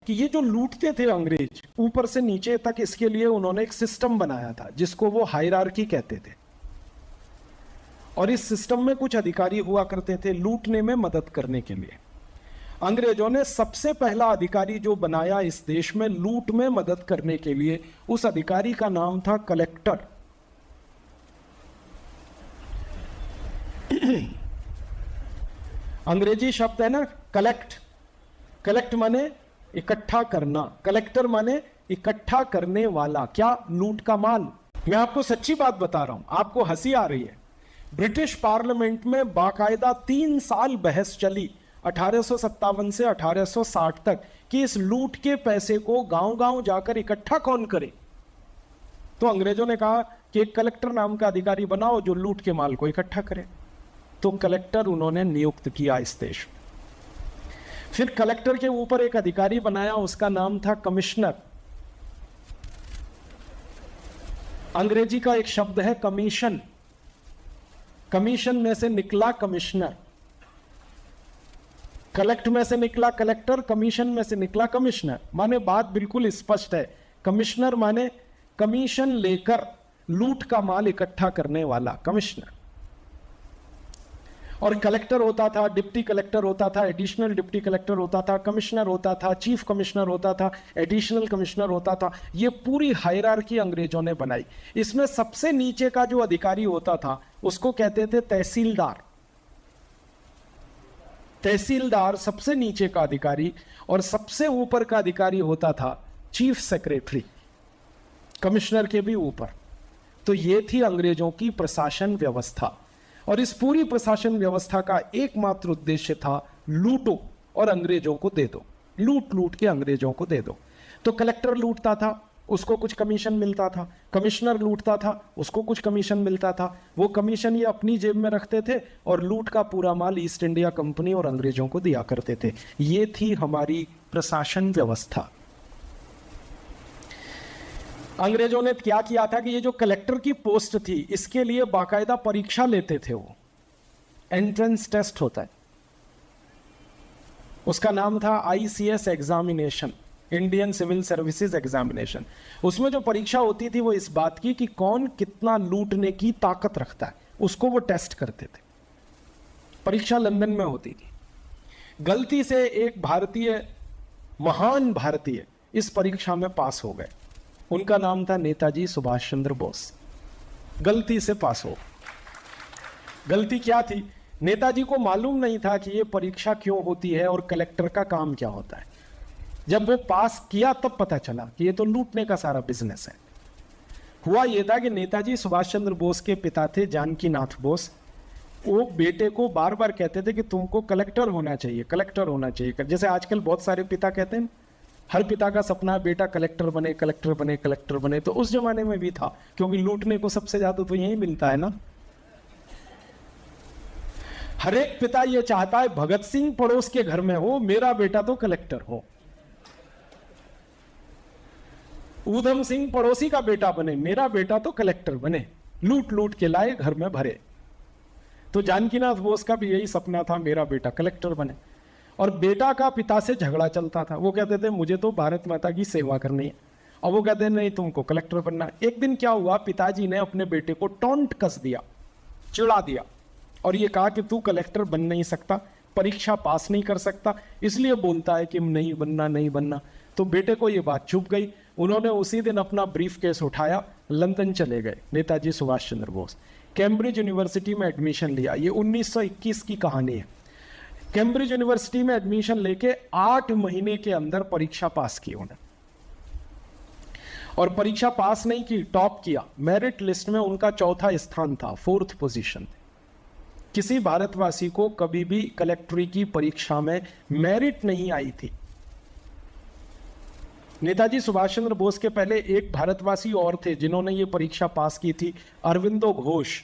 कि ये जो लूटते थे अंग्रेज ऊपर से नीचे तक, इसके लिए उन्होंने एक सिस्टम बनाया था जिसको वो हायरार्की कहते थे। और इस सिस्टम में कुछ अधिकारी हुआ करते थे लूटने में मदद करने के लिए। अंग्रेजों ने सबसे पहला अधिकारी जो बनाया इस देश में लूट में मदद करने के लिए, उस अधिकारी का नाम था कलेक्टर। अंग्रेजी शब्द है ना कलेक्ट। कलेक्ट माने इकट्ठा करना, कलेक्टर माने इकट्ठा करने वाला। क्या? लूट का माल। मैं आपको सच्ची बात बता रहा हूं, आपको हंसी आ रही है। ब्रिटिश पार्लियामेंट में बाकायदा 3 साल बहस चली 1857 से 1860 तक कि इस लूट के पैसे को गांव गांव जाकर इकट्ठा कौन करे। तो अंग्रेजों ने कहा कि एक कलेक्टर नाम का अधिकारी बनाओ जो लूट के माल को इकट्ठा करे। तो कलेक्टर उन्होंने नियुक्त किया इस देश में। फिर कलेक्टर के ऊपर एक अधिकारी बनाया, उसका नाम था कमिश्नर। अंग्रेजी का एक शब्द है कमीशन। कमीशन में से निकला कमिश्नर। कलेक्ट में से निकला कलेक्टर, कमीशन में से निकला कमिश्नर। माने बात बिल्कुल स्पष्ट है। कमिश्नर माने कमीशन लेकर लूट का माल इकट्ठा करने वाला कमिश्नर। और कलेक्टर होता था, डिप्टी कलेक्टर होता था, एडिशनल डिप्टी कलेक्टर होता था, कमिश्नर होता था, चीफ कमिश्नर होता था, एडिशनल कमिश्नर होता था। ये पूरी हायरार्की अंग्रेजों ने बनाई। इसमें सबसे नीचे का जो अधिकारी होता था उसको कहते थे तहसीलदार। तहसीलदार सबसे नीचे का अधिकारी, और सबसे ऊपर का अधिकारी होता था चीफ सेक्रेटरी, कमिश्नर के भी ऊपर। तो ये थी अंग्रेजों की प्रशासन व्यवस्था। और इस पूरी प्रशासन व्यवस्था का एकमात्र उद्देश्य था लूटो और अंग्रेजों को दे दो, लूट लूट के अंग्रेजों को दे दो। तो कलेक्टर लूटता था, उसको कुछ कमीशन मिलता था। कमिश्नर लूटता था, उसको कुछ कमीशन मिलता था। वो कमीशन ये अपनी जेब में रखते थे और लूट का पूरा माल ईस्ट इंडिया कंपनी और अंग्रेजों को दिया करते थे। ये थी हमारी प्रशासन व्यवस्था। अंग्रेजों ने क्या किया था कि ये जो कलेक्टर की पोस्ट थी इसके लिए बाकायदा परीक्षा लेते थे। वो एंट्रेंस टेस्ट होता है, उसका नाम था ICS examination, Indian civil services examination. उसमें जो परीक्षा होती थी वो इस बात की कि कौन कितना लूटने की ताकत रखता है, उसको वो टेस्ट करते थे। परीक्षा लंदन में होती थी। गलती से एक भारतीय, महान भारतीय इस परीक्षा में पास हो गए। उनका नाम था नेताजी सुभाष चंद्र बोस। गलती से पास हो। गलती क्या थी? नेताजी को मालूम नहीं था कि ये परीक्षा क्यों होती है और कलेक्टर का काम क्या होता है। जब वो पास किया तब पता चला कि ये तो लूटने का सारा बिजनेस है। हुआ ये था कि नेताजी सुभाष चंद्र बोस के पिता थे जानकी नाथ बोस। वो बेटे को बार बार कहते थे कि तुमको कलेक्टर होना चाहिए, कलेक्टर होना चाहिए। जैसे आजकल बहुत सारे पिता कहते हैं, हर पिता का सपना है बेटा कलेक्टर बने, कलेक्टर बने, कलेक्टर बने। तो उस जमाने में भी था, क्योंकि लूटने को सबसे ज्यादा तो यही मिलता है ना। हर एक पिता ये चाहता है भगत सिंह पड़ोस के घर में हो, मेरा बेटा तो कलेक्टर हो। ऊधम सिंह पड़ोसी का बेटा बने, मेरा बेटा तो कलेक्टर बने। लूट लूट के लाए, घर में भरे। तो जानकीनाथ बोस का भी यही सपना था, मेरा बेटा कलेक्टर बने। और बेटा का पिता से झगड़ा चलता था। वो कहते थे मुझे तो भारत माता की सेवा करनी है, और वो कहते नहीं तुमको कलेक्टर बनना। एक दिन क्या हुआ, पिताजी ने अपने बेटे को टॉन्ट कस दिया, चिढ़ा दिया, और ये कहा कि तू कलेक्टर बन नहीं सकता, परीक्षा पास नहीं कर सकता, इसलिए बोलता है कि नहीं बनना, नहीं बनना। तो बेटे को ये बात चुभ गई। उन्होंने उसी दिन अपना ब्रीफ केस उठाया, लंदन चले गए नेताजी सुभाष चंद्र बोस। कैम्ब्रिज यूनिवर्सिटी में एडमिशन लिया। ये 1921 की कहानी है। कैम्ब्रिज यूनिवर्सिटी में एडमिशन लेके 8 महीने के अंदर परीक्षा पास की उन्होंने। और परीक्षा पास नहीं की, टॉप किया। मेरिट लिस्ट में उनका 4था स्थान था, 4th पोजीशन। किसी भारतवासी को कभी भी कलेक्टरी की परीक्षा में मेरिट नहीं आई थी। नेताजी सुभाष चंद्र बोस के पहले एक भारतवासी और थे जिन्होंने ये परीक्षा पास की थी, अरविंदो घोष।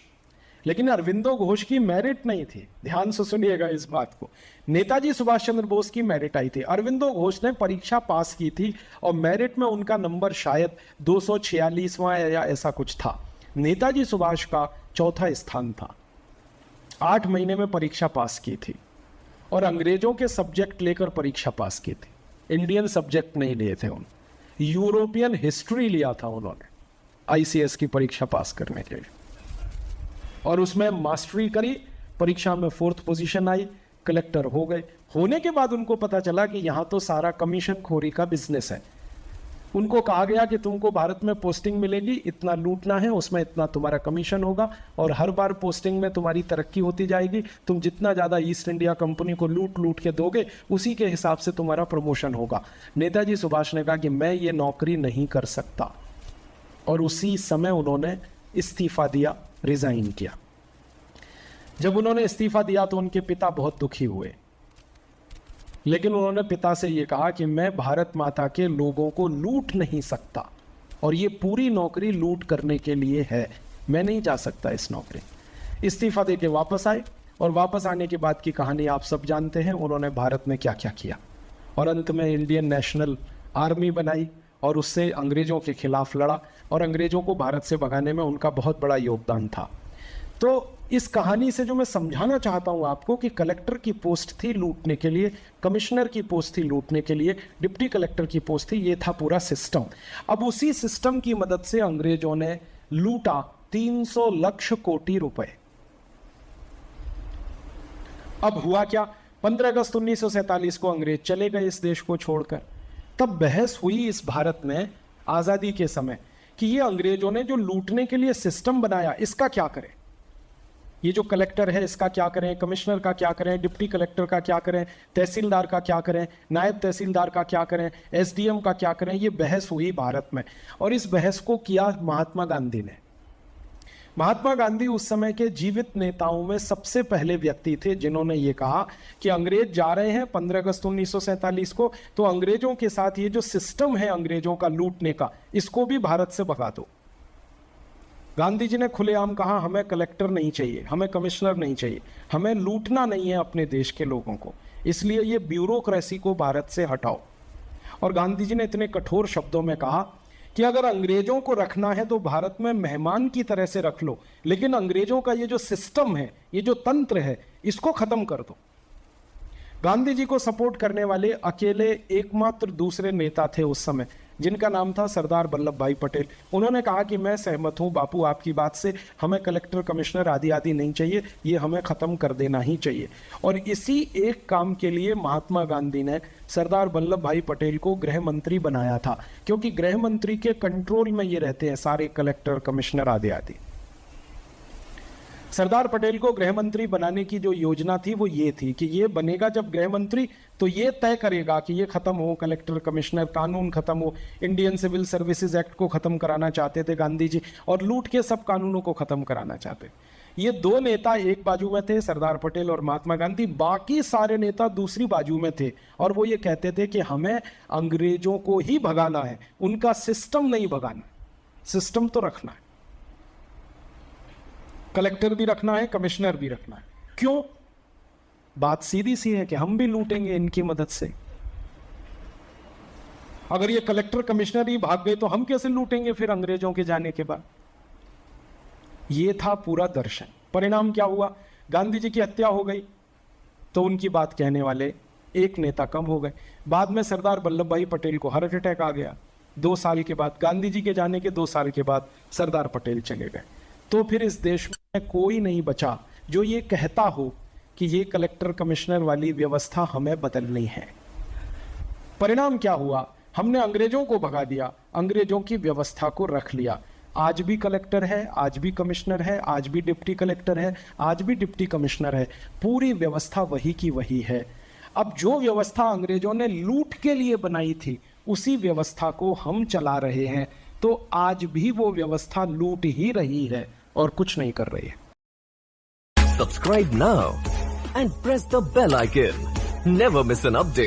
लेकिन अरविंदो घोष की मेरिट नहीं थी। ध्यान से सुनिएगा इस बात को। नेताजी सुभाष चंद्र बोस की मेरिट आई थी। अरविंदो घोष ने परीक्षा पास की थी और मेरिट में उनका नंबर शायद 246वां या ऐसा कुछ था। नेताजी सुभाष का 4था स्थान था। 8 महीने में परीक्षा पास की थी और अंग्रेजों के सब्जेक्ट लेकर परीक्षा पास की थी। इंडियन सब्जेक्ट नहीं लिए थे उन्होंने, यूरोपियन हिस्ट्री लिया था उन्होंने आईसीएस की परीक्षा पास करने के लिए, और उसमें मास्टरी करी, परीक्षा में 4th पोजीशन आई, कलेक्टर हो गए। होने के बाद उनको पता चला कि यहाँ तो सारा कमीशन खोरी का बिजनेस है। उनको कहा गया कि तुमको भारत में पोस्टिंग मिलेगी, इतना लूटना है, उसमें इतना तुम्हारा कमीशन होगा, और हर बार पोस्टिंग में तुम्हारी तरक्की होती जाएगी, तुम जितना ज़्यादा ईस्ट इंडिया कंपनी को लूट लूट के दोगे उसी के हिसाब से तुम्हारा प्रमोशन होगा। नेताजी सुभाष ने कहा कि मैं ये नौकरी नहीं कर सकता, और उसी समय उन्होंने इस्तीफा दिया, रिजाइन किया। जब उन्होंने इस्तीफा दिया तो उनके पिता बहुत दुखी हुए, लेकिन उन्होंने पिता से ये कहा कि मैं भारत माता के लोगों को लूट नहीं सकता, और ये पूरी नौकरी लूट करने के लिए है, मैं नहीं जा सकता इस नौकरी। इस्तीफा दे के वापस आए, और वापस आने के बाद की कहानी आप सब जानते हैं, उन्होंने भारत में क्या क्या किया, और अंत में इंडियन नेशनल आर्मी बनाई, और उससे अंग्रेजों के खिलाफ लड़ा, और अंग्रेजों को भारत से भगाने में उनका बहुत बड़ा योगदान था। तो इस कहानी से जो मैं समझाना चाहता हूं आपको कि कलेक्टर की पोस्ट थी लूटने के लिए, कमिश्नर की पोस्ट थी लूटने के लिए, डिप्टी कलेक्टर की पोस्ट थी, ये था पूरा सिस्टम। अब उसी सिस्टम की मदद से अंग्रेजों ने लूटा 300 लाख कोटी रुपए। अब हुआ क्या, 15 अगस्त 1947 को अंग्रेज चले गए इस देश को छोड़कर। तब बहस हुई इस भारत में आजादी के समय कि ये अंग्रेजों ने जो लूटने के लिए सिस्टम बनाया, इसका क्या करें, ये जो कलेक्टर है इसका क्या करें, कमिश्नर का क्या करें, डिप्टी कलेक्टर का क्या करें, तहसीलदार का क्या करें, नायब तहसीलदार का क्या करें, एसडीएम का क्या करें। ये बहस हुई भारत में, और इस बहस को किया महात्मा गांधी ने। महात्मा गांधी उस समय के जीवित नेताओं में सबसे पहले व्यक्ति थे जिन्होंने ये कहा कि अंग्रेज जा रहे हैं 15 अगस्त 1947 को, तो अंग्रेजों के साथ ये जो सिस्टम है अंग्रेजों का लूटने का, इसको भी भारत से भगा दो। गांधी जी ने खुलेआम कहा हमें कलेक्टर नहीं चाहिए, हमें कमिश्नर नहीं चाहिए, हमें लूटना नहीं है अपने देश के लोगों को, इसलिए ये ब्यूरोक्रेसी को भारत से हटाओ। और गांधी जी ने इतने कठोर शब्दों में कहा कि अगर अंग्रेजों को रखना है तो भारत में मेहमान की तरह से रख लो, लेकिन अंग्रेजों का ये जो सिस्टम है, ये जो तंत्र है, इसको खत्म कर दो। गांधी जी को सपोर्ट करने वाले अकेले एकमात्र दूसरे नेता थे उस समय, जिनका नाम था सरदार वल्लभ भाई पटेल। उन्होंने कहा कि मैं सहमत हूं बापू आपकी बात से, हमें कलेक्टर कमिश्नर आदि आदि नहीं चाहिए, ये हमें खत्म कर देना ही चाहिए। और इसी एक काम के लिए महात्मा गांधी ने सरदार वल्लभ भाई पटेल को गृह मंत्री बनाया था, क्योंकि गृह मंत्री के कंट्रोल में ये रहते हैं सारे कलेक्टर कमिश्नर आदि आदि। सरदार पटेल को गृह मंत्री बनाने की जो योजना थी वो ये थी कि ये बनेगा जब गृह मंत्री, तो ये तय करेगा कि ये खत्म हो, कलेक्टर कमिश्नर कानून खत्म हो। इंडियन सिविल सर्विसेज एक्ट को खत्म कराना चाहते थे गांधी जी, और लूट के सब कानूनों को खत्म कराना चाहते। ये दो नेता एक बाजू में थे, सरदार पटेल और महात्मा गांधी, बाकी सारे नेता दूसरी बाजू में थे, और वो ये कहते थे कि हमें अंग्रेजों को ही भगाना है, उनका सिस्टम नहीं भगाना, सिस्टम तो रखना है, कलेक्टर भी रखना है, कमिश्नर भी रखना है। क्यों? बात सीधी सी है कि हम भी लूटेंगे इनकी मदद से। अगर ये कलेक्टर कमिश्नर ही भाग गए तो हम कैसे लूटेंगे फिर अंग्रेजों के जाने के बाद। ये था पूरा दर्शन। परिणाम क्या हुआ? गांधी जी की हत्या हो गई, तो उनकी बात कहने वाले एक नेता कम हो गए। बाद में सरदार वल्लभ भाई पटेल को हार्ट अटैक आ गया 2 साल के बाद, गांधी जी के जाने के 2 साल के बाद सरदार पटेल चले गए। तो फिर इस देश में कोई नहीं बचा जो ये कहता हो कि ये कलेक्टर कमिश्नर वाली व्यवस्था हमें बदलनी है। परिणाम क्या हुआ? हमने अंग्रेजों को भगा दिया, अंग्रेजों की व्यवस्था को रख लिया। आज भी कलेक्टर है, आज भी कमिश्नर है, आज भी डिप्टी कलेक्टर है, आज भी डिप्टी कमिश्नर है, पूरी व्यवस्था वही की वही है। अब जो व्यवस्था अंग्रेजों ने लूट के लिए बनाई थी, उसी व्यवस्था को हम चला रहे हैं, तो आज भी वो व्यवस्था लूट ही रही है और कुछ नहीं कर रही है। Subscribe now and press the bell icon. Never miss an update.